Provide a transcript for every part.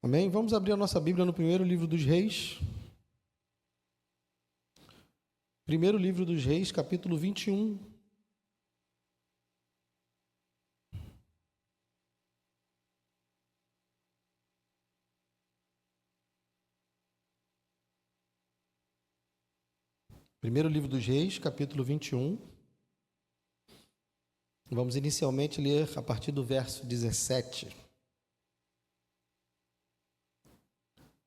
Amém? Vamos abrir a nossa Bíblia no primeiro livro dos Reis. Primeiro livro dos Reis, capítulo 21. Primeiro livro dos Reis, capítulo 21. Vamos inicialmente ler a partir do verso 17.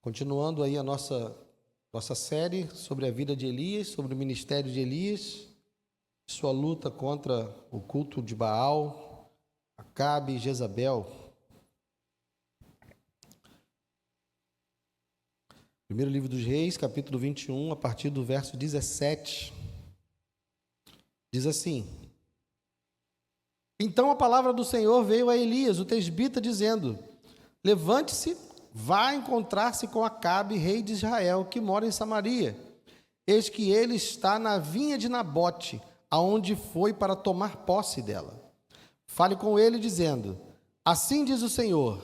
Continuando aí a nossa série sobre a vida de Elias, sobre o ministério de Elias, sua luta contra o culto de Baal, Acabe e Jezabel. Primeiro livro dos Reis, capítulo 21, a partir do verso 17. Diz assim: Então a palavra do Senhor veio a Elias, o tesbita, dizendo: Levante-se, vá encontrar-se com Acabe, rei de Israel, que mora em Samaria. Eis que ele está na vinha de Nabote, aonde foi para tomar posse dela. Fale com ele, dizendo: Assim diz o Senhor: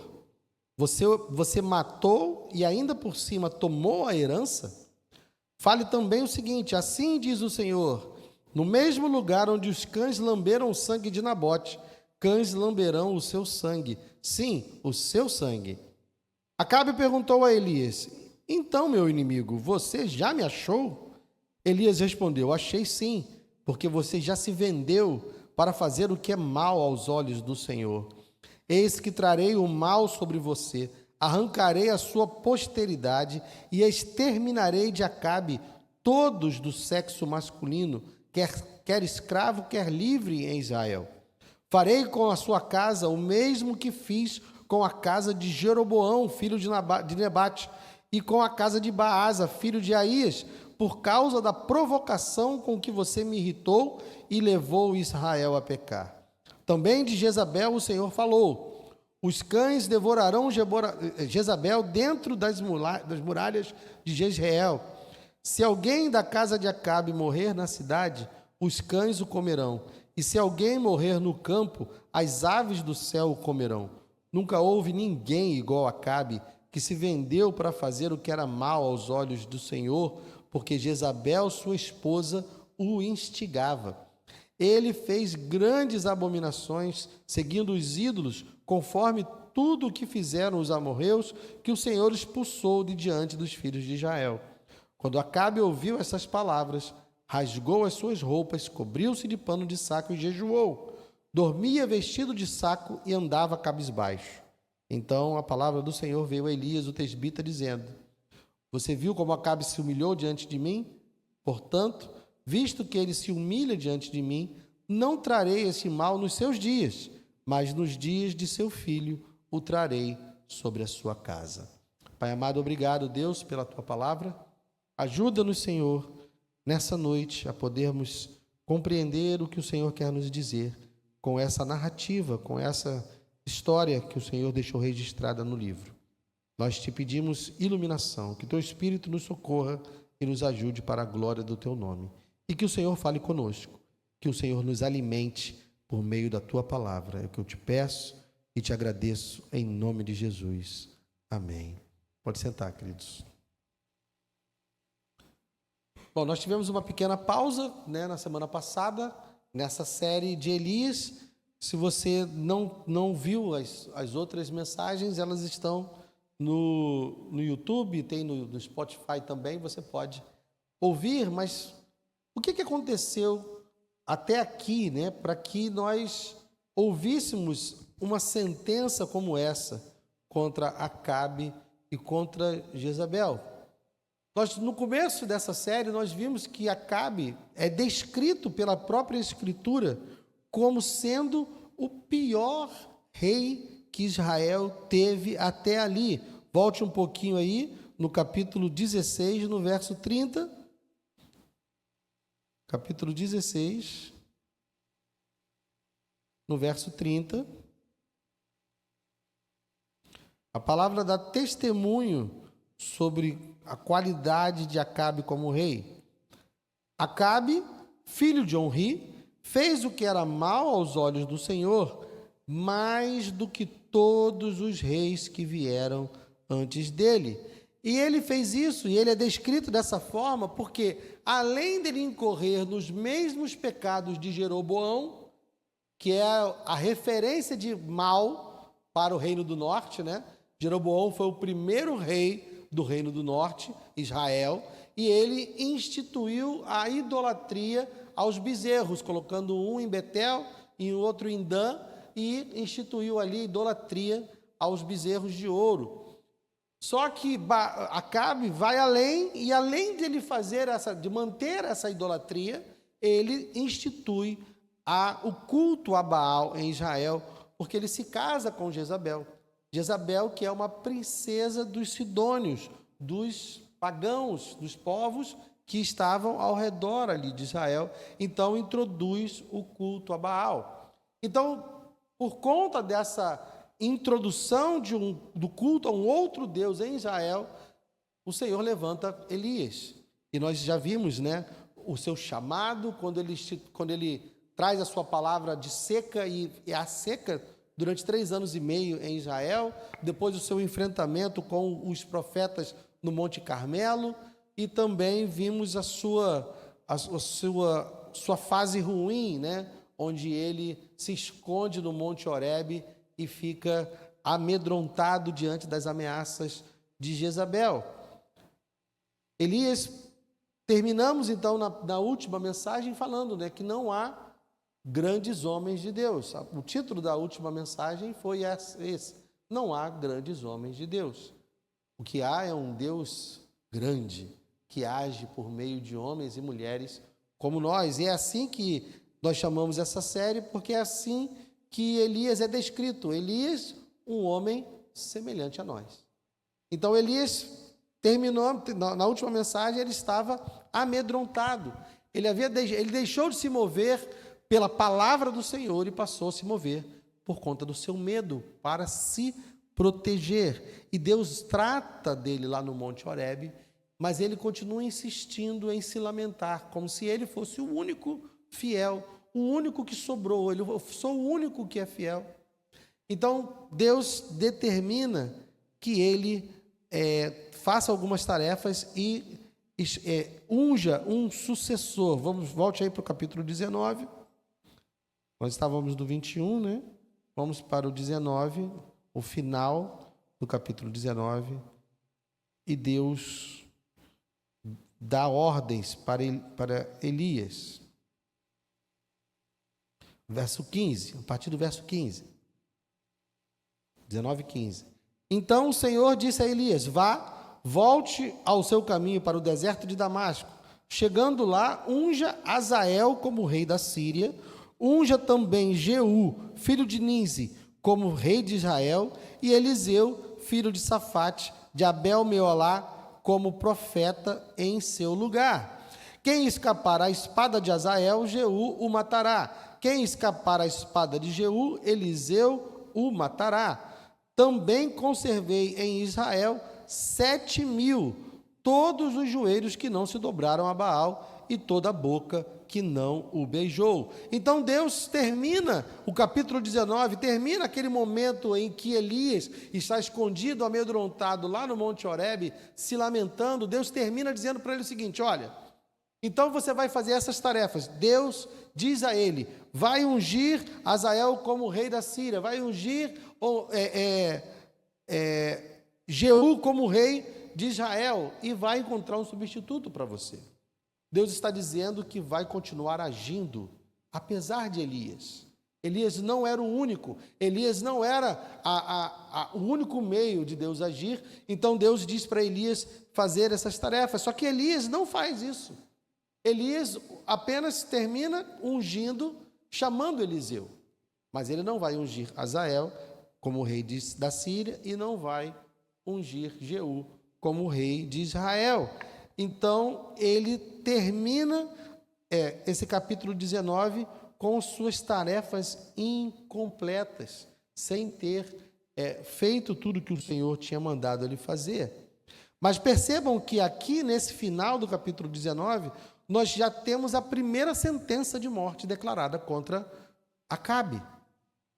Você matou e ainda por cima tomou a herança? Fale também o seguinte: Assim diz o Senhor: No mesmo lugar onde os cães lamberam o sangue de Nabote, cães lamberão o seu sangue, sim, o seu sangue. Acabe perguntou a Elias: Então, meu inimigo, você já me achou? Elias respondeu: Achei sim, porque você já se vendeu para fazer o que é mal aos olhos do Senhor. Eis que trarei o mal sobre você, arrancarei a sua posteridade e exterminarei de Acabe todos do sexo masculino, quer escravo, quer livre em Israel. Farei com a sua casa o mesmo que fiz com a casa de Jeroboão, filho de Nebate, e com a casa de Baasa, filho de Aías, por causa da provocação com que você me irritou e levou Israel a pecar. Também de Jezabel o Senhor falou: Os cães devorarão Jezabel dentro das muralhas de Jezreel. Se alguém da casa de Acabe morrer na cidade, os cães o comerão. E se alguém morrer no campo, as aves do céu o comerão. Nunca houve ninguém igual a Acabe, que se vendeu para fazer o que era mal aos olhos do Senhor, porque Jezabel, sua esposa, o instigava. Ele fez grandes abominações, seguindo os ídolos, conforme tudo o que fizeram os amorreus, que o Senhor expulsou de diante dos filhos de Israel. Quando Acabe ouviu essas palavras, rasgou as suas roupas, cobriu-se de pano de saco e jejuou. Dormia vestido de saco e andava cabisbaixo. Então a palavra do Senhor veio a Elias, o tesbita, dizendo: Você viu como Acabe se humilhou diante de mim? Portanto, visto que ele se humilha diante de mim, não trarei esse mal nos seus dias, mas nos dias de seu filho o trarei sobre a sua casa. Pai amado, obrigado, Deus, pela tua palavra. Ajuda-nos, Senhor, nessa noite a podermos compreender o que o Senhor quer nos dizer com essa narrativa, com essa história que o Senhor deixou registrada no livro. Nós te pedimos iluminação, que teu Espírito nos socorra e nos ajude para a glória do teu nome. E que o Senhor fale conosco, que o Senhor nos alimente por meio da tua palavra. É o que eu te peço e te agradeço em nome de Jesus. Amém. Pode sentar, queridos. Bom, nós tivemos uma pequena pausa, na semana passada, nessa série de Elias. Se você não viu as outras mensagens, elas estão no YouTube, tem no Spotify também, você pode ouvir, mas o que aconteceu até aqui, para que nós ouvíssemos uma sentença como essa contra Acabe e contra Jezabel? No começo dessa série, nós vimos que Acabe é descrito pela própria Escritura como sendo o pior rei que Israel teve até ali. Volte um pouquinho aí, no capítulo 16, no verso 30. Capítulo 16, no verso 30. A palavra dá testemunho sobre a qualidade de Acabe como rei. Acabe, filho de Onri, fez o que era mal aos olhos do Senhor, mais do que todos os reis que vieram antes dele. E ele fez isso, e ele é descrito dessa forma, porque além dele incorrer nos mesmos pecados de Jeroboão, que é a referência de mal para o reino do norte, né? Jeroboão foi o primeiro rei do reino do norte, Israel, e ele instituiu a idolatria aos bezerros, colocando um em Betel e o outro em Dan, e instituiu ali idolatria aos bezerros de ouro. Só que Acabe vai além, e além de ele de manter essa idolatria, ele institui o culto a Baal em Israel, porque ele se casa com Jezabel. Jezabel, que é uma princesa dos sidônios, dos pagãos, dos povos que estavam ao redor ali de Israel. Então, introduz o culto a Baal. Então, por conta dessa introdução do culto a um outro Deus em Israel, o Senhor levanta Elias. E nós já vimos, né, o seu chamado, quando ele traz a sua palavra de seca, e a seca durante 3 anos e meio em Israel, depois o seu enfrentamento com os profetas no Monte Carmelo, e também vimos a sua fase ruim, né, onde ele se esconde no Monte Horebe e fica amedrontado diante das ameaças de Jezabel. Elias, terminamos então na última mensagem falando, né, que não há grandes homens de Deus. O título da última mensagem foi esse: não há grandes homens de Deus. O que há é um Deus grande, que age por meio de homens e mulheres como nós. E é assim que nós chamamos essa série, porque é assim que Elias é descrito. Elias, um homem semelhante a nós. Então, Elias terminou, na última mensagem, ele estava amedrontado. Ele deixou de se mover pela palavra do Senhor e passou a se mover por conta do seu medo, para se proteger. E Deus trata dele lá no Monte Horebe, mas ele continua insistindo em se lamentar, como se ele fosse o único fiel, o único que sobrou. Eu sou o único que é fiel. Então, Deus determina que ele faça algumas tarefas e unja um sucessor. Volte aí para o capítulo 19. Nós estávamos no 21, né? Vamos para o 19, o final do capítulo 19. E Deus dá ordens para Elias. Verso 15, a partir do verso 15. 19, 15. Então o Senhor disse a Elias: volte ao seu caminho para o deserto de Damasco. Chegando lá, unja Azael como rei da Síria, unja também Jeú, filho de Ninzi, como rei de Israel, e Eliseu, filho de Safate, de Abel-Meolá, como profeta em seu lugar. Quem escapar à espada de Azael, Jeú o matará. Quem escapar à espada de Jeú, Eliseu o matará. Também conservei em Israel 7.000, todos os joelhos que não se dobraram a Baal e toda a boca que não o beijou. Então Deus termina o capítulo 19, termina aquele momento em que Elias está escondido, amedrontado lá no Monte Horebe, se lamentando. Deus termina dizendo para ele o seguinte: olha, então você vai fazer essas tarefas. Deus diz a ele: vai ungir Azael como rei da Síria, vai ungir Jeú como rei de Israel, e vai encontrar um substituto para você. Deus está dizendo que vai continuar agindo, apesar de Elias. Elias não era o único, Elias não era o único meio de Deus agir. Então Deus diz para Elias fazer essas tarefas, só que Elias não faz isso. Elias apenas termina ungindo, chamando Eliseu, mas ele não vai ungir Azael como rei da Síria e não vai ungir Jeú como rei de Israel. Então ele termina esse capítulo 19 com suas tarefas incompletas, sem ter feito tudo que o Senhor tinha mandado ele fazer. Mas percebam que aqui, nesse final do capítulo 19, nós já temos a primeira sentença de morte declarada contra Acabe.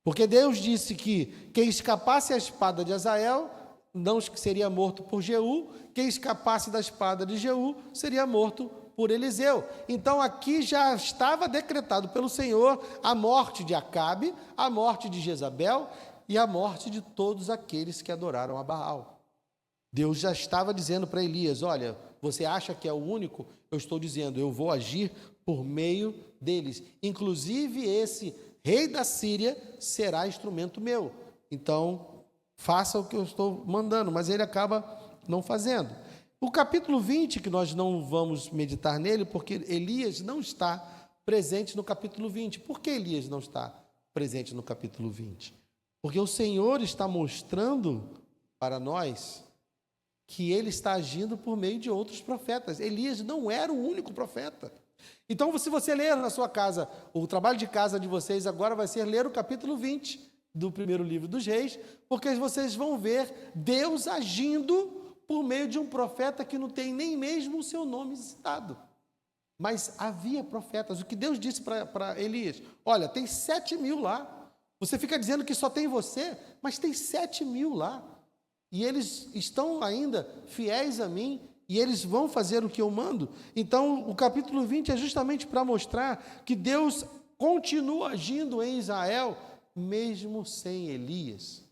Porque Deus disse que quem escapasse à espada de Azael, não seria morto por Jeú, quem escapasse da espada de Jeú seria morto por Eliseu. Então aqui já estava decretado pelo Senhor a morte de Acabe, a morte de Jezabel e a morte de todos aqueles que adoraram a Baal. Deus já estava dizendo para Elias, olha, você acha que é o único? Eu estou dizendo, eu vou agir por meio deles. Inclusive esse rei da Síria será instrumento meu. Então, faça o que eu estou mandando, mas ele acaba não fazendo. O capítulo 20, que nós não vamos meditar nele, porque Elias não está presente no capítulo 20. Por que Elias não está presente no capítulo 20? Porque o Senhor está mostrando para nós que ele está agindo por meio de outros profetas. Elias não era o único profeta. Então, se você ler na sua casa, o trabalho de casa de vocês agora vai ser ler o capítulo 20 do primeiro livro dos Reis, porque vocês vão ver Deus agindo por meio de um profeta que não tem nem mesmo o seu nome citado. Mas havia profetas. O que Deus disse para Elias? Olha, tem 7.000 lá. Você fica dizendo que só tem você, mas tem 7.000 lá. E eles estão ainda fiéis a mim, e eles vão fazer o que eu mando. Então, o capítulo 20 é justamente para mostrar que Deus continua agindo em Israel, mesmo sem Elias.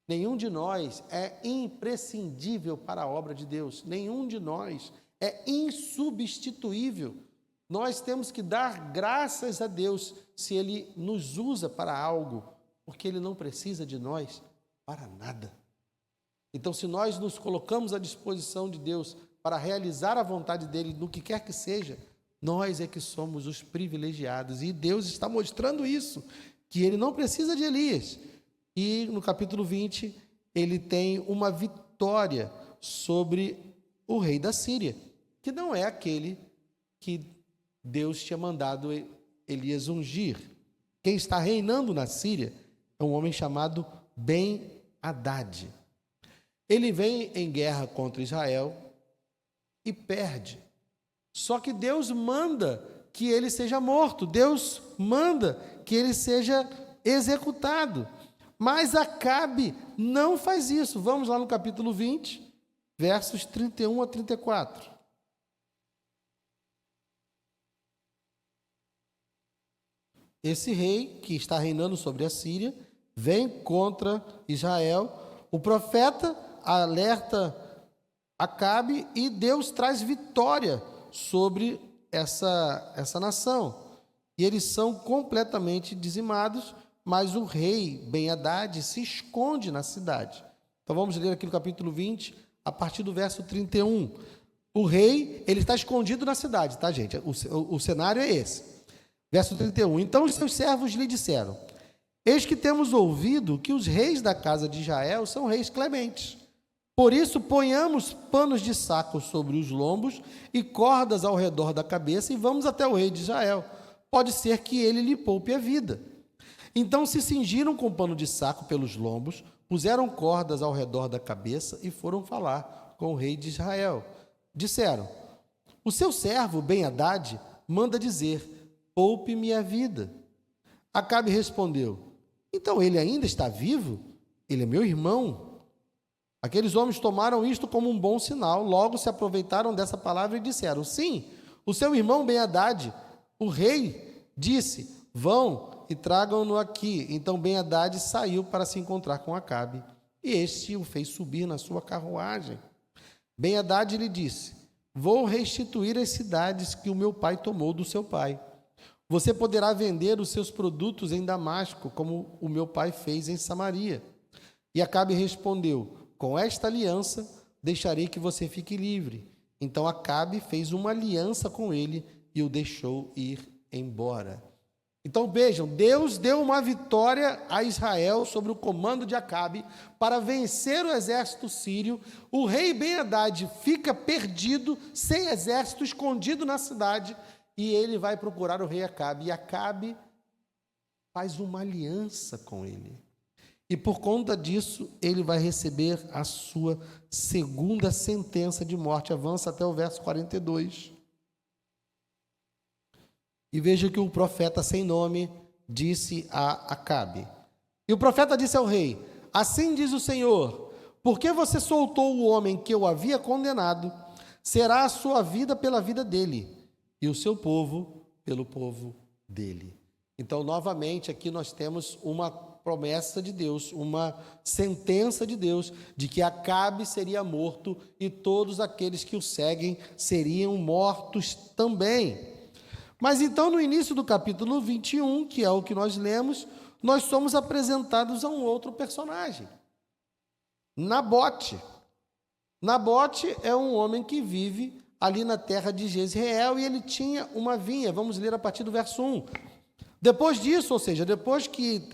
Nenhum de nós é imprescindível para a obra de Deus. Nenhum de nós é insubstituível. Nós temos que dar graças a Deus se Ele nos usa para algo, porque Ele não precisa de nós para nada. Então, se nós nos colocamos à disposição de Deus para realizar a vontade dEle no que quer que seja, nós é que somos os privilegiados. E Deus está mostrando isso, que Ele não precisa de Elias. E no capítulo 20, Ele tem uma vitória sobre o rei da Síria, que não é aquele que Deus tinha mandado Elias ungir. Quem está reinando na Síria é um homem chamado Ben-Hadad. Ele vem em guerra contra Israel e perde. Só que Deus manda que ele seja morto. Deus manda que ele seja executado. Mas Acabe não faz isso. Vamos lá no capítulo 20, versos 31 a 34. Esse rei que está reinando sobre a Síria vem contra Israel. O profeta alerta Acabe e Deus traz vitória sobre essa nação. E eles são completamente dizimados, mas o rei Ben-Hadad se esconde na cidade. Então vamos ler aqui no capítulo 20, a partir do verso 31. O rei, ele está escondido na cidade, tá, gente? O cenário é esse. Verso 31. Então os seus servos lhe disseram: eis que temos ouvido que os reis da casa de Israel são reis clementes. Por isso, ponhamos panos de saco sobre os lombos e cordas ao redor da cabeça e vamos até o rei de Israel. Pode ser que ele lhe poupe a vida. Então se cingiram com pano de saco pelos lombos, puseram cordas ao redor da cabeça e foram falar com o rei de Israel. Disseram: o seu servo Ben-Hadad manda dizer: poupe-me a vida. Acabe respondeu: então ele ainda está vivo? Ele é meu irmão. Aqueles homens tomaram isto como um bom sinal, logo se aproveitaram dessa palavra e disseram: sim, o seu irmão Ben-Hadad, o rei, disse: vão e tragam-no aqui. Então Ben-Hadad saiu para se encontrar com Acabe, e este o fez subir na sua carruagem. Ben-Hadad lhe disse: vou restituir as cidades que o meu pai tomou do seu pai. Você poderá vender os seus produtos em Damasco, como o meu pai fez em Samaria. E Acabe respondeu: com esta aliança deixarei que você fique livre. Então Acabe fez uma aliança com ele e o deixou ir embora. Então vejam, Deus deu uma vitória a Israel sobre o comando de Acabe para vencer o exército sírio. O rei Ben-Hadad fica perdido, sem exército, escondido na cidade, e ele vai procurar o rei Acabe, e Acabe faz uma aliança com ele. E por conta disso, ele vai receber a sua segunda sentença de morte. Avança até o verso 42. E veja que o profeta sem nome disse a Acabe. E o profeta disse ao rei: assim diz o Senhor, porque você soltou o homem que eu havia condenado, será a sua vida pela vida dele, e o seu povo pelo povo dele. Então, novamente, aqui nós temos uma promessa de Deus, uma sentença de Deus, de que Acabe seria morto e todos aqueles que o seguem seriam mortos também. Mas então, no início do capítulo 21, que é o que nós lemos, nós somos apresentados a um outro personagem, Nabote. Nabote é um homem que vive ali na terra de Jezreel e ele tinha uma vinha. Vamos ler a partir do verso 1. Depois disso, ou seja, depois que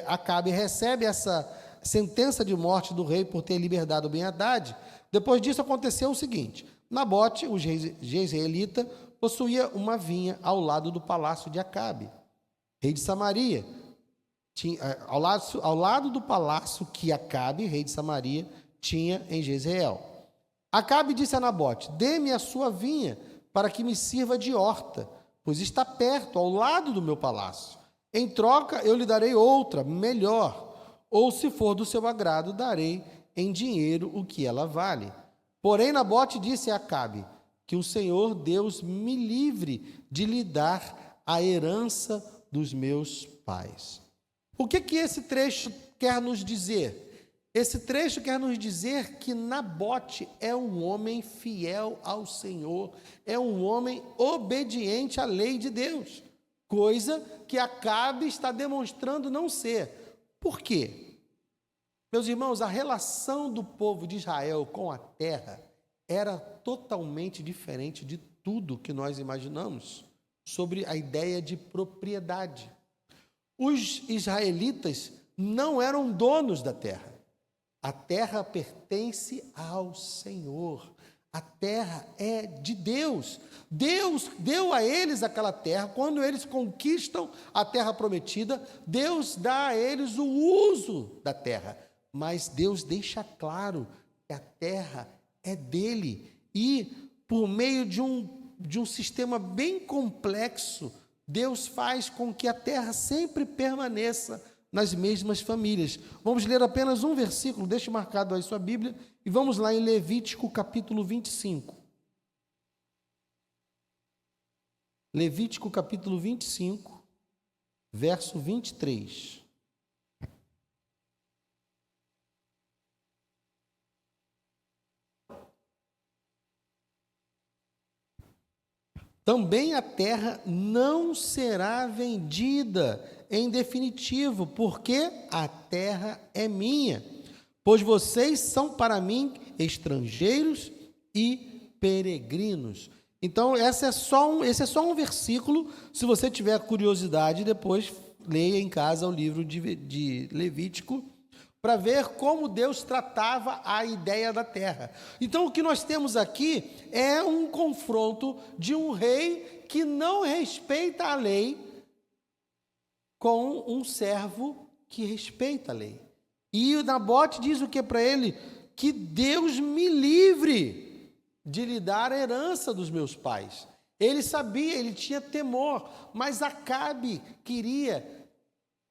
Acabe recebe essa sentença de morte do rei por ter liberdado Ben-Hadad, depois disso aconteceu o seguinte: Nabote, o jezreelita, possuía uma vinha ao lado do palácio de Acabe, rei de Samaria. Ao lado do palácio que Acabe, rei de Samaria, tinha em Jezreel. Acabe disse a Nabote: dê-me a sua vinha para que me sirva de horta, pois está perto, ao lado do meu palácio. Em troca, eu lhe darei outra, melhor, ou se for do seu agrado, darei em dinheiro o que ela vale. Porém, Nabote disse a Acabe: que o Senhor Deus me livre de lhe dar a herança dos meus pais. O que esse trecho quer nos dizer? Esse trecho quer nos dizer que Nabote é um homem fiel ao Senhor, é um homem obediente à lei de Deus, coisa que Acabe está demonstrando não ser. Por quê? Meus irmãos, a relação do povo de Israel com a terra era totalmente diferente de tudo que nós imaginamos sobre a ideia de propriedade. Os israelitas não eram donos da terra. A terra pertence ao Senhor. A terra é de Deus. Deus deu a eles aquela terra. Quando eles conquistam a terra prometida, Deus dá a eles o uso da terra. Mas Deus deixa claro que a terra é dele. E por meio de um sistema bem complexo, Deus faz com que a terra sempre permaneça nas mesmas famílias. Vamos ler apenas um versículo, deixe marcado aí sua Bíblia, e vamos lá em Levítico capítulo 25. Levítico capítulo 25, verso 23. Também a terra não será vendida em definitivo, porque a terra é minha, pois vocês são para mim estrangeiros e peregrinos. Então, esse é só um versículo. Se você tiver curiosidade, depois leia em casa o livro de Levítico, para ver como Deus tratava a ideia da terra. Então, o que nós temos aqui é um confronto de um rei que não respeita a lei com um servo que respeita a lei. E o Nabote diz o que para ele? Que Deus me livre de lhe dar a herança dos meus pais. Ele sabia, ele tinha temor, mas Acabe queria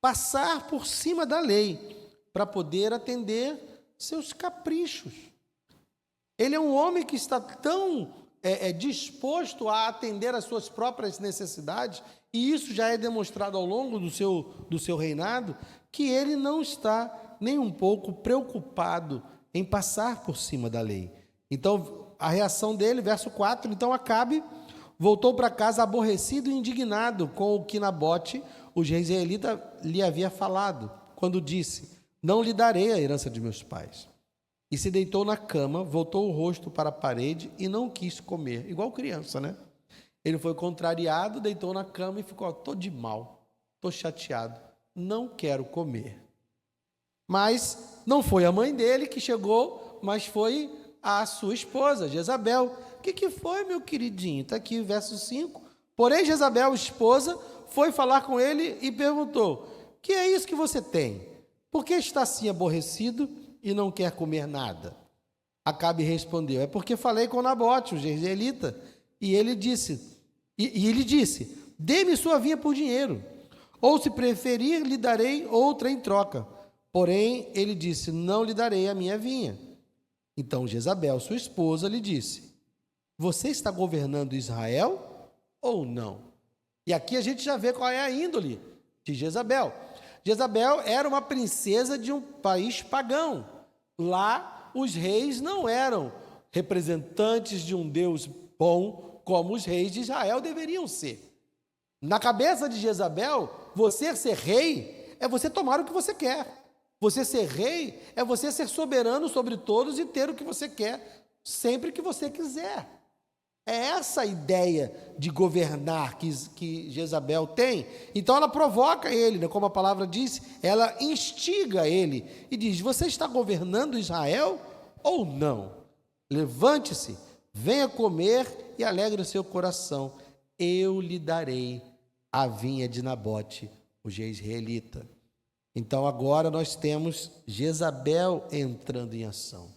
passar por cima da lei para poder atender seus caprichos. Ele é um homem que está tão disposto a atender às suas próprias necessidades, e isso já é demonstrado ao longo do seu reinado, que ele não está nem um pouco preocupado em passar por cima da lei. Então, a reação dele, verso 4, então Acabe voltou para casa aborrecido e indignado com o que Nabote, o jezreelita, lhe havia falado, quando disse: não lhe darei a herança de meus pais. E se deitou na cama, voltou o rosto para a parede e não quis comer. Igual criança, né? Ele foi contrariado, deitou na cama e ficou: estou de mal, estou chateado, não quero comer. Mas não foi a mãe dele que chegou, mas foi a sua esposa, Jezabel. O que foi, meu queridinho? Está aqui o verso 5. Porém, Jezabel, esposa, foi falar com ele e perguntou: que é isso que você tem? Por que está assim aborrecido e não quer comer nada? Acabe respondeu: é porque falei com Nabote, o jezreelita, e ele disse, dê-me sua vinha por dinheiro, ou se preferir, lhe darei outra em troca. Porém, ele disse: não lhe darei a minha vinha. Então Jezabel, sua esposa, lhe disse: você está governando Israel ou não? E aqui a gente já vê qual é a índole de Jezabel. Jezabel era uma princesa de um país pagão. Lá, os reis não eram representantes de um Deus bom, como os reis de Israel deveriam ser. Na cabeça de Jezabel, você ser rei é você tomar o que você quer. Você ser rei é você ser soberano sobre todos e ter o que você quer, sempre que você quiser. É essa a ideia de governar que Jezabel tem. Então ela provoca ele, né? Como a palavra diz, ela instiga ele e diz: você está governando Israel ou não? Levante-se, venha comer e alegre o seu coração. Eu lhe darei a vinha de Nabote, o jezreelita. Então agora nós temos Jezabel entrando em ação.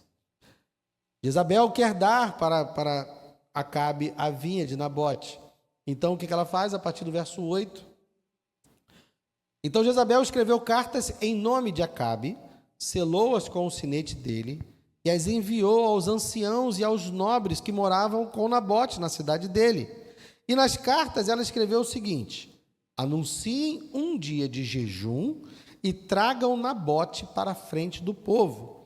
Jezabel quer dar para Acabe a vinha de Nabote. Então o que ela faz? A partir do verso 8. Então Jezabel escreveu cartas em nome de Acabe, selou-as com o sinete dele e as enviou aos anciãos e aos nobres que moravam com Nabote na cidade dele. E nas cartas ela escreveu o seguinte: anunciem um dia de jejum e tragam Nabote para a frente do povo.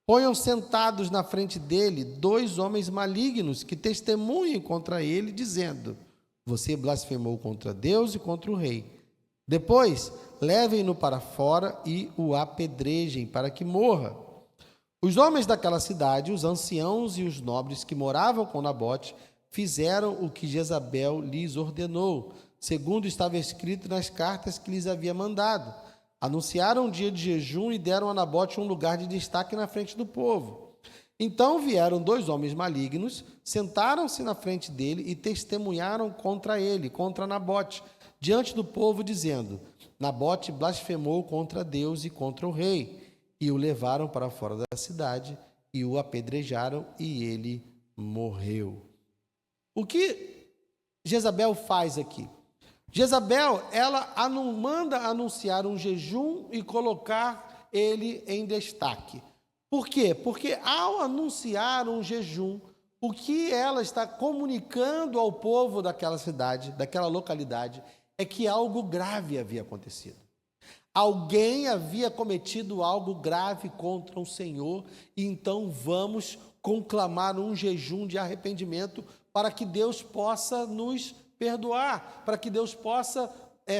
Ponham sentados na frente dele 2 homens malignos que testemunhem contra ele, dizendo: você blasfemou contra Deus e contra o rei. Depois, levem-no para fora e o apedrejem para que morra. Os homens daquela cidade, os anciãos e os nobres que moravam com Nabote, fizeram o que Jezabel lhes ordenou, segundo estava escrito nas cartas que lhes havia mandado. Anunciaram um dia de jejum e deram a Nabote um lugar de destaque na frente do povo. Então vieram 2 homens malignos, sentaram-se na frente dele e testemunharam contra ele, contra Nabote, diante do povo, dizendo: Nabote blasfemou contra Deus e contra o rei. E o levaram para fora da cidade e o apedrejaram e ele morreu. O que Jezabel faz aqui? Jezabel, ela manda anunciar um jejum e colocar ele em destaque. Por quê? Porque ao anunciar um jejum, o que ela está comunicando ao povo daquela cidade, daquela localidade, é que algo grave havia acontecido. Alguém havia cometido algo grave contra o Senhor, e então vamos conclamar um jejum de arrependimento para que Deus possa nos perdoar, para que Deus possa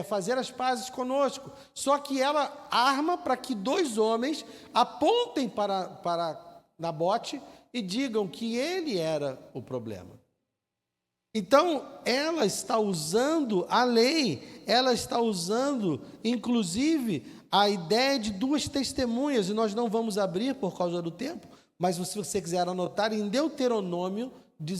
fazer as pazes conosco. Só que ela arma para que 2 homens apontem para Nabote e digam que ele era o problema. Então, ela está usando a lei, ela está usando, inclusive, a ideia de 2 testemunhas, e nós não vamos abrir por causa do tempo, mas se você quiser anotar, em Deuteronômio,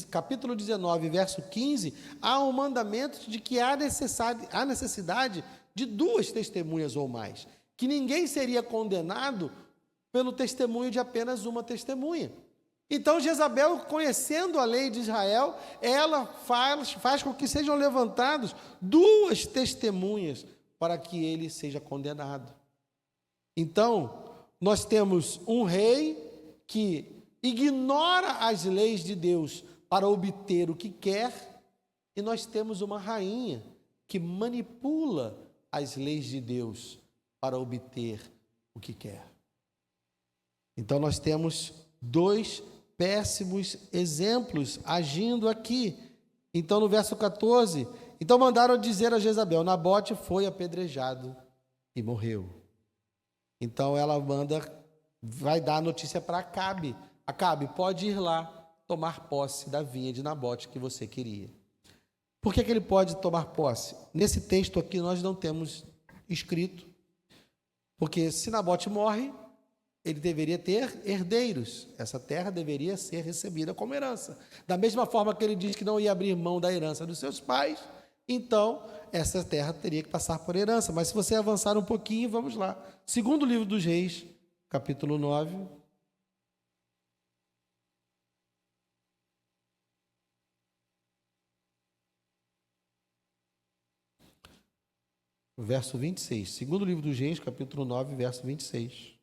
capítulo 19, verso 15, há um mandamento de que há necessidade de 2 testemunhas ou mais, que ninguém seria condenado pelo testemunho de apenas uma testemunha. Então Jezabel, conhecendo a lei de Israel, ela faz com que sejam levantadas 2 testemunhas para que ele seja condenado. Então, nós temos um rei que ignora as leis de Deus para obter o que quer, e nós temos uma rainha que manipula as leis de Deus para obter o que quer. Então nós temos 2 péssimos exemplos agindo aqui. Então no verso 14, então mandaram dizer a Jezabel: Nabote foi apedrejado e morreu. Então ela vai dar a notícia para Acabe: Acabe, pode ir lá tomar posse da vinha de Nabote que você queria. Por que ele pode tomar posse? Nesse texto aqui nós não temos escrito, porque se Nabote morre, ele deveria ter herdeiros. Essa terra deveria ser recebida como herança. Da mesma forma que ele diz que não ia abrir mão da herança dos seus pais, então essa terra teria que passar por herança. Mas se você avançar um pouquinho, vamos lá. Segundo livro dos Reis, capítulo 9. verso 26. Segundo livro dos Reis, capítulo 9, verso 26.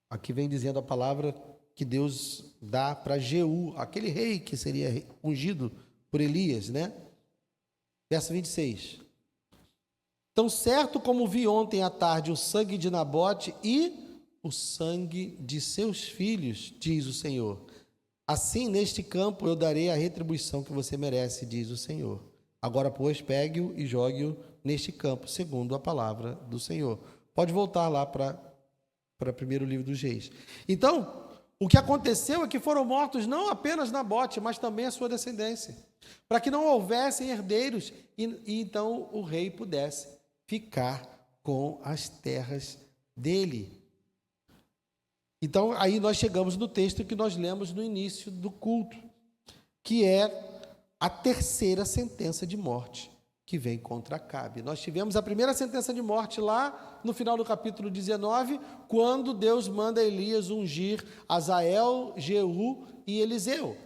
Aqui vem dizendo a palavra que Deus dá para Jeú, aquele rei que seria ungido por Elias, né? Verso 26. Tão certo como vi ontem à tarde o sangue de Nabote e o sangue de seus filhos, diz o Senhor. Assim, neste campo eu darei a retribuição que você merece, diz o Senhor. Agora, pois, pegue-o e jogue-o neste campo, segundo a palavra do Senhor. Pode voltar lá para o primeiro livro dos Reis. Então, o que aconteceu é que foram mortos não apenas Nabote, mas também a sua descendência, para que não houvessem herdeiros e então o rei pudesse ficar com as terras dele. Então, aí nós chegamos no texto que nós lemos no início do culto, que é a terceira sentença de morte que vem contra Acabe. Nós tivemos a primeira sentença de morte lá no final do capítulo 19, quando Deus manda Elias ungir Azael, Jeú e Eliseu,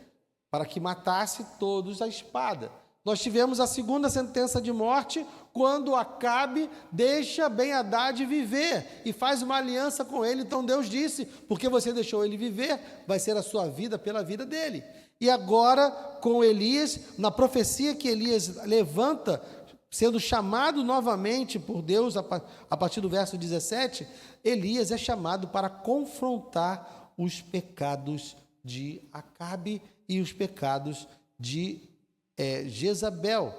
para que matasse todos à espada. Nós tivemos a segunda sentença de morte, quando Acabe deixa Ben-Hadad viver e faz uma aliança com ele. Então Deus disse, porque você deixou ele viver, vai ser a sua vida pela vida dele. E agora, com Elias, na profecia que Elias levanta, sendo chamado novamente por Deus, a partir do verso 17, Elias é chamado para confrontar os pecados de Acabe e os pecados de Jezabel.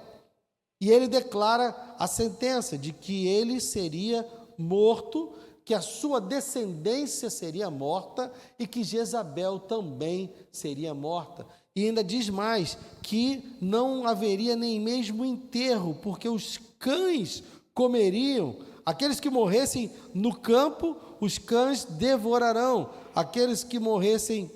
E ele declara a sentença de que ele seria morto, que a sua descendência seria morta e que Jezabel também seria morta. E ainda diz mais, que não haveria nem mesmo enterro, porque os cães comeriam. Aqueles que morressem no campo, os cães devorarão. Aqueles que morressem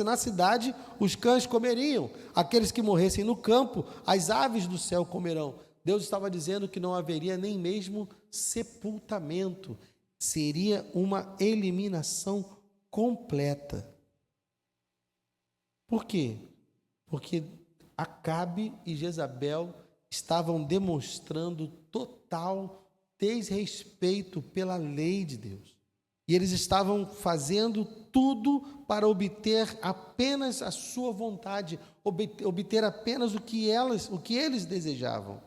na cidade, os cães comeriam. Aqueles que morressem no campo, as aves do céu comerão. Deus estava dizendo que não haveria nem mesmo sepultamento. Seria uma eliminação completa. Por quê? Porque Acabe e Jezabel estavam demonstrando total desrespeito pela lei de Deus. E eles estavam fazendo tudo para obter apenas a sua vontade, obter apenas o que eles desejavam.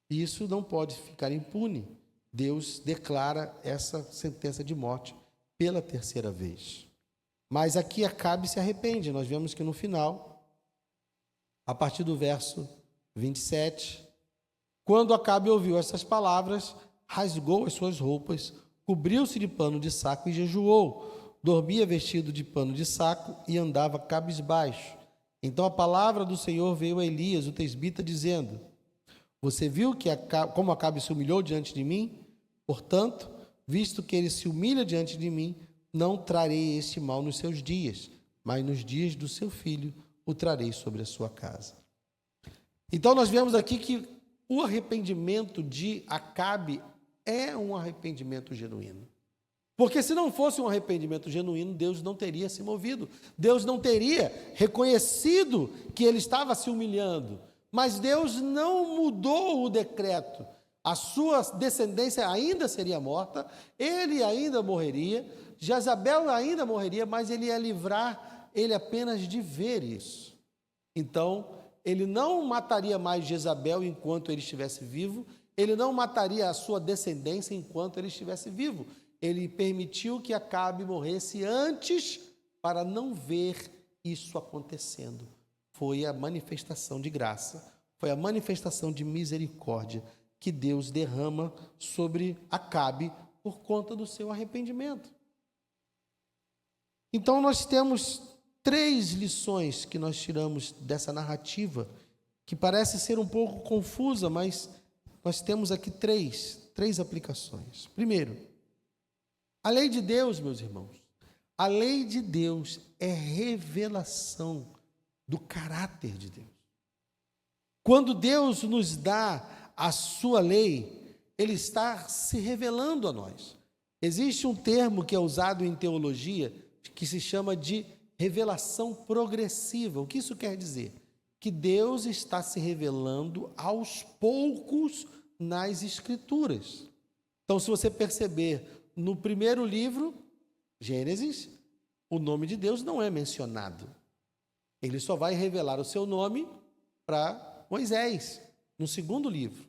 E isso não pode ficar impune. Deus declara essa sentença de morte pela terceira vez. Mas aqui Acabe se arrepende. Nós vemos que no final, a partir do verso 27, quando Acabe ouviu essas palavras, rasgou as suas roupas, cobriu-se de pano de saco e jejuou. Dormia vestido de pano de saco e andava cabisbaixo. Então a palavra do Senhor veio a Elias, o tesbita, dizendo: você viu como Acabe se humilhou diante de mim? Portanto, visto que ele se humilha diante de mim, não trarei este mal nos seus dias, mas nos dias do seu filho o trarei sobre a sua casa. Então nós vemos aqui que o arrependimento de Acabe é um arrependimento genuíno. Porque se não fosse um arrependimento genuíno, Deus não teria se movido. Deus não teria reconhecido que ele estava se humilhando. Mas Deus não mudou o decreto. A sua descendência ainda seria morta, ele ainda morreria, Jezabel ainda morreria, mas ele ia livrar ele apenas de ver isso. Então, ele não mataria mais Jezabel enquanto ele estivesse vivo, ele não mataria a sua descendência enquanto ele estivesse vivo. Ele permitiu que Acabe morresse antes para não ver isso acontecendo. Foi a manifestação de graça, foi a manifestação de misericórdia que Deus derrama sobre Acabe por conta do seu arrependimento. Então nós temos 3 lições que nós tiramos dessa narrativa, que parece ser um pouco confusa, mas nós temos aqui três aplicações. Primeiro, a lei de Deus, meus irmãos, a lei de Deus é revelação do caráter de Deus. Quando Deus nos dá a sua lei, Ele está se revelando a nós. Existe um termo que é usado em teologia que se chama de revelação progressiva. O que isso quer dizer? que Deus está se revelando aos poucos nas Escrituras. Então, se você perceber, no primeiro livro, Gênesis, o nome de Deus não é mencionado. Ele só vai revelar o seu nome para Moisés, no segundo livro.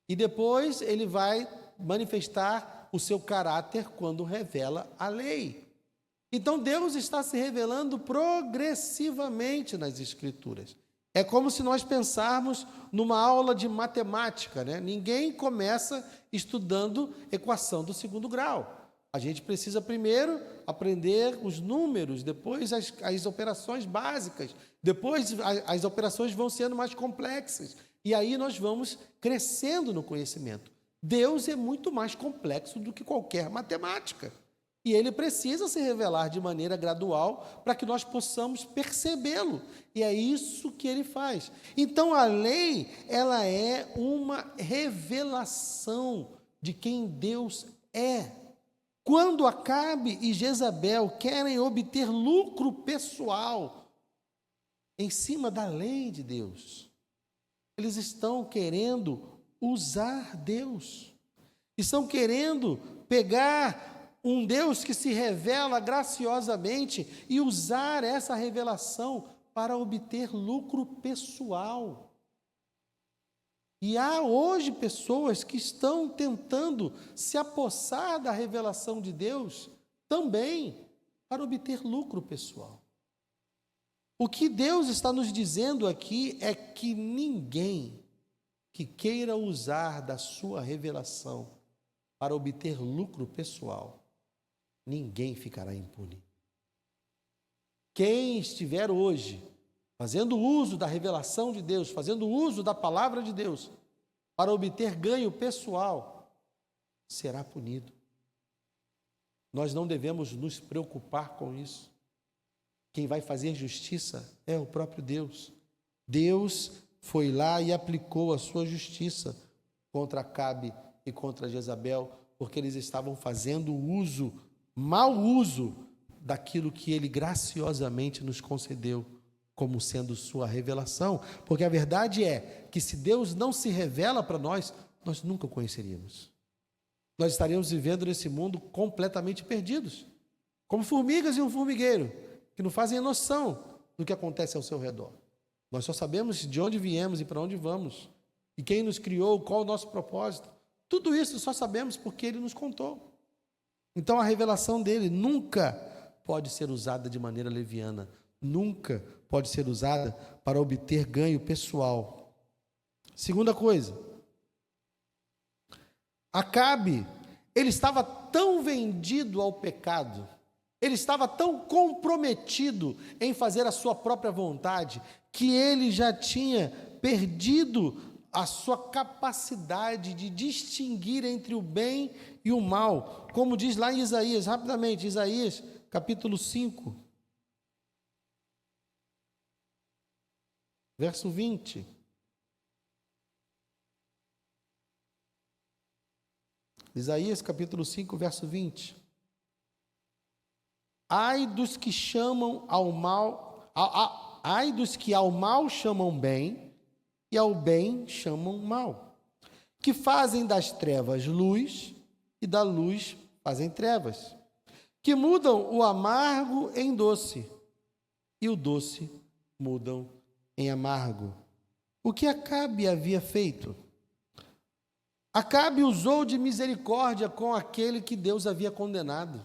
E depois ele vai manifestar o seu caráter quando revela a lei. Então Deus está se revelando progressivamente nas Escrituras. É como se nós pensarmos numa aula de matemática, né? Ninguém começa estudando equação do segundo grau. A gente precisa primeiro aprender os números, depois as operações básicas, depois as operações vão sendo mais complexas. E aí nós vamos crescendo no conhecimento. Deus é muito mais complexo do que qualquer matemática. E ele precisa se revelar de maneira gradual para que nós possamos percebê-lo. E é isso que ele faz. Então a lei, ela é uma revelação de quem Deus é. Quando Acabe e Jezabel querem obter lucro pessoal em cima da lei de Deus, eles estão querendo usar Deus. Estão querendo pegar um Deus que se revela graciosamente e usar essa revelação para obter lucro pessoal. E há hoje pessoas que estão tentando se apossar da revelação de Deus também para obter lucro pessoal. O que Deus está nos dizendo aqui é que ninguém que queira usar da sua revelação para obter lucro pessoal, ninguém ficará impune. Quem estiver hoje fazendo uso da revelação de Deus, fazendo uso da palavra de Deus, para obter ganho pessoal, será punido. Nós não devemos nos preocupar com isso. Quem vai fazer justiça é o próprio Deus. Deus foi lá e aplicou a sua justiça contra Acabe e contra Jezabel, porque eles estavam fazendo uso, mau uso, daquilo que ele graciosamente nos concedeu como sendo sua revelação, porque a verdade é que se Deus não se revela para nós, nós nunca o conheceríamos. Nós estaríamos vivendo nesse mundo completamente perdidos, como formigas em um formigueiro, que não fazem noção do que acontece ao seu redor. Nós só sabemos de onde viemos e para onde vamos, e quem nos criou, qual o nosso propósito. Tudo isso só sabemos porque Ele nos contou. Então a revelação dele nunca pode ser usada de maneira leviana, nunca pode ser usada para obter ganho pessoal. Segunda coisa, Acabe, ele estava tão vendido ao pecado, ele estava tão comprometido em fazer a sua própria vontade, que ele já tinha perdido a sua capacidade de distinguir entre o bem e o mal, como diz lá em Isaías, rapidamente, Isaías, capítulo 5, verso 20. Isaías, capítulo 5, verso 20. Ai dos que chamam ao mal, ai dos que ao mal chamam bem, e ao bem chamam mal, que fazem das trevas luz, e da luz fazem trevas, que mudam o amargo em doce, e o doce mudam em amargo. O que Acabe havia feito? Acabe usou de misericórdia com aquele que Deus havia condenado.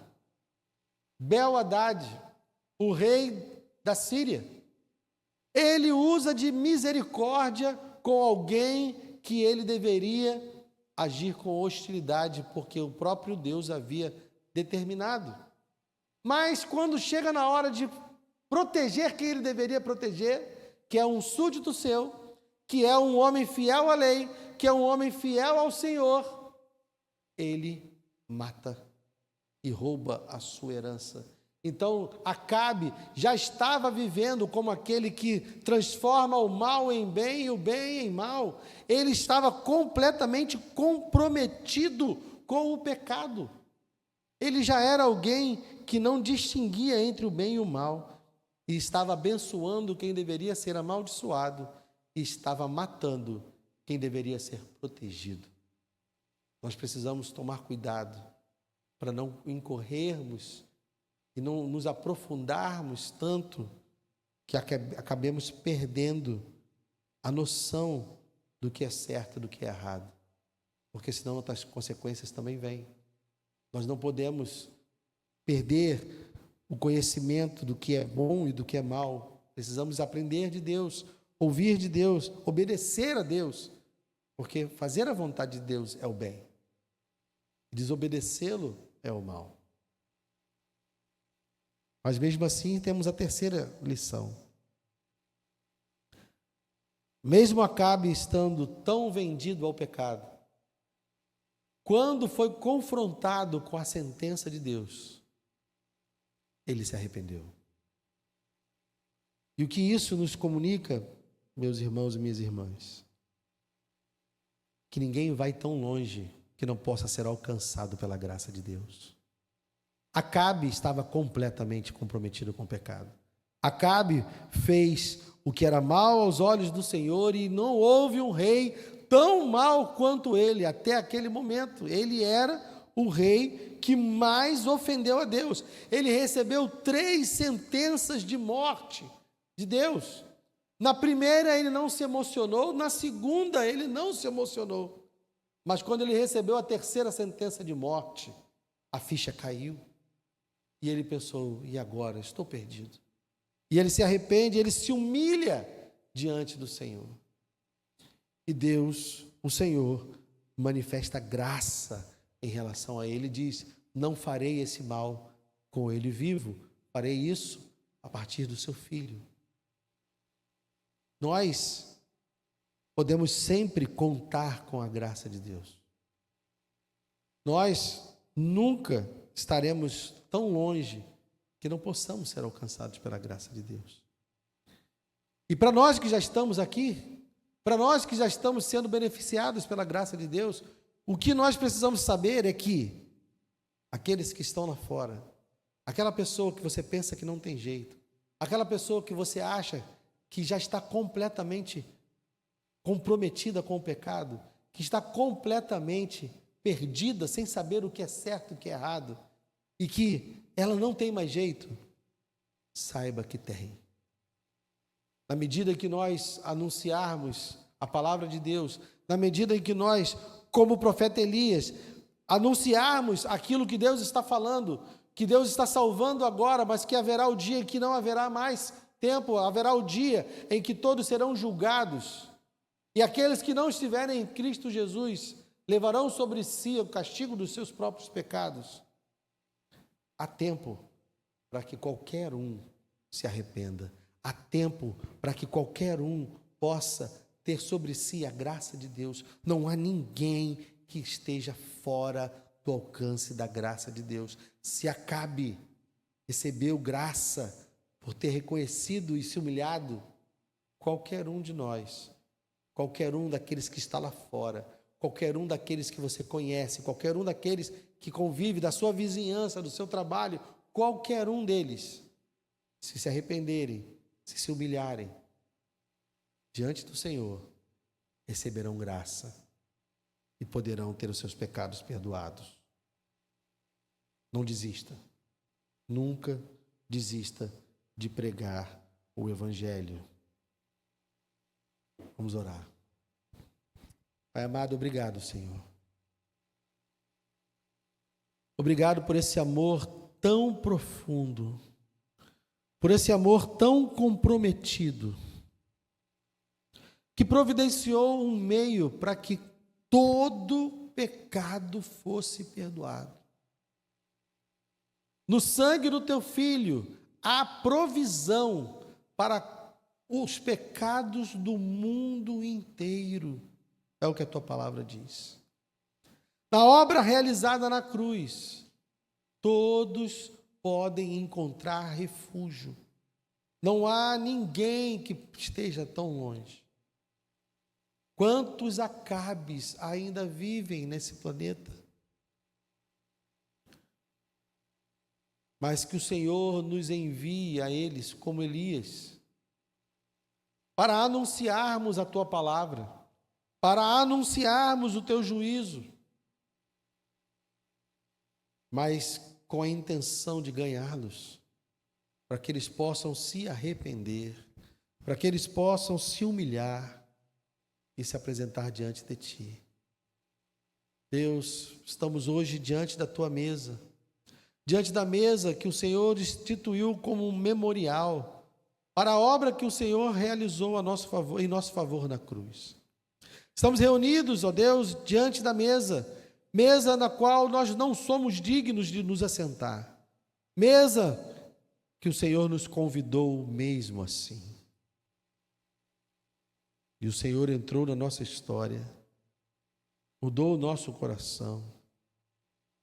Bel-Hadad, o rei da Síria. Ele usa de misericórdia com alguém que ele deveria agir com hostilidade, porque o próprio Deus havia determinado. Mas quando chega na hora de proteger quem ele deveria proteger, que é um súdito seu, que é um homem fiel à lei, que é um homem fiel ao Senhor, ele mata e rouba a sua herança. Então, Acabe já estava vivendo como aquele que transforma o mal em bem e o bem em mal. Ele estava completamente comprometido com o pecado. Ele já era alguém que não distinguia entre o bem e o mal. e estava abençoando quem deveria ser amaldiçoado e estava matando quem deveria ser protegido. Nós precisamos tomar cuidado para não incorrermos e não nos aprofundarmos tanto que acabemos perdendo a noção do que é certo e do que é errado, porque senão outras consequências também vêm. Nós não podemos perder o conhecimento do que é bom e do que é mal. Precisamos aprender de Deus, ouvir de Deus, obedecer a Deus, porque fazer a vontade de Deus é o bem, desobedecê-lo é o mal. Mas mesmo assim temos a terceira lição. Mesmo Acabe estando tão vendido ao pecado, quando foi confrontado com a sentença de Deus, ele se arrependeu. E o que isso nos comunica, meus irmãos e minhas irmãs? Que ninguém vai tão longe que não possa ser alcançado pela graça de Deus. Acabe estava completamente comprometido com o pecado. Acabe fez o que era mal aos olhos do Senhor e não houve um rei tão mal quanto ele até aquele momento. Ele era o rei que mais ofendeu a Deus. Ele recebeu 3 sentenças de morte de Deus. Na primeira ele não se emocionou, na segunda ele não se emocionou. Mas quando ele recebeu a terceira sentença de morte, a ficha caiu. E ele pensou, e agora? Estou perdido. E ele se arrepende, ele se humilha diante do Senhor. E Deus, o Senhor, manifesta graça em relação a ele, diz: não farei esse mal com ele vivo, farei isso a partir do seu filho. Nós podemos sempre contar com a graça de Deus. Nós nunca estaremos tão longe que não possamos ser alcançados pela graça de Deus. E para nós que já estamos aqui, para nós que já estamos sendo beneficiados pela graça de Deus, o que nós precisamos saber é que aqueles que estão lá fora, aquela pessoa que você pensa que não tem jeito, aquela pessoa que você acha que já está completamente comprometida com o pecado, que está completamente perdida, sem saber o que é certo e o que é errado, e que ela não tem mais jeito, saiba que tem. Na medida que nós anunciarmos a palavra de Deus, na medida em que nós, como o profeta Elias, anunciarmos aquilo que Deus está falando, que Deus está salvando agora, mas que haverá o dia em que não haverá mais tempo, haverá o dia em que todos serão julgados, e aqueles que não estiverem em Cristo Jesus levarão sobre si o castigo dos seus próprios pecados. Há tempo para que qualquer um se arrependa. Há tempo para que qualquer um possa ter sobre si a graça de Deus. Não há ninguém que esteja fora do alcance da graça de Deus. Se Acabe recebeu graça por ter reconhecido e se humilhado, qualquer um de nós, qualquer um daqueles que está lá fora, qualquer um daqueles que você conhece, qualquer um daqueles que convive da sua vizinhança, do seu trabalho, qualquer um deles, se arrependerem, se humilharem diante do Senhor, receberão graça e poderão ter os seus pecados perdoados. Não desista, nunca desista de pregar o Evangelho. Vamos orar. Pai amado, obrigado, Senhor. Obrigado por esse amor tão profundo, por esse amor tão comprometido, que providenciou um meio para que todo pecado fosse perdoado. No sangue do teu Filho, há provisão para os pecados do mundo inteiro. É o que a tua palavra diz. Na obra realizada na cruz, todos podem encontrar refúgio. Não há ninguém que esteja tão longe. Quantos Acabes ainda vivem nesse planeta? mas que o Senhor nos envie a eles como Elias, para anunciarmos a tua palavra, para anunciarmos o teu juízo, mas com a intenção de ganhá-los, para que eles possam se arrepender, para que eles possam se humilhar e se apresentar diante de ti. Deus, estamos hoje diante da tua mesa, diante da mesa que o Senhor instituiu como um memorial para a obra que o Senhor realizou a nosso favor, em nosso favor na cruz. Estamos reunidos, ó Deus, diante da mesa, mesa na qual nós não somos dignos de nos assentar, mesa que o Senhor nos convidou mesmo assim. E o Senhor entrou na nossa história, mudou o nosso coração,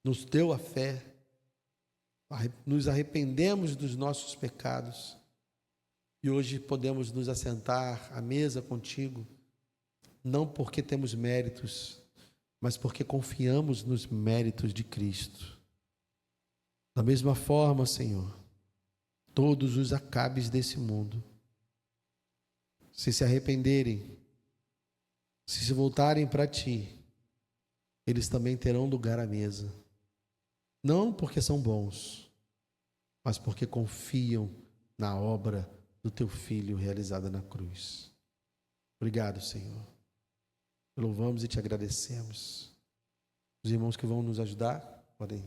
nos deu a fé, nos arrependemos dos nossos pecados e hoje podemos nos assentar à mesa contigo, não porque temos méritos, mas porque confiamos nos méritos de Cristo. Da mesma forma, Senhor, todos os acabes desse mundo, se arrependerem, se voltarem para ti, eles também terão lugar à mesa. Não porque são bons, mas porque confiam na obra do teu Filho realizada na cruz. Obrigado, Senhor. Louvamos e te agradecemos. Os irmãos que vão nos ajudar, podem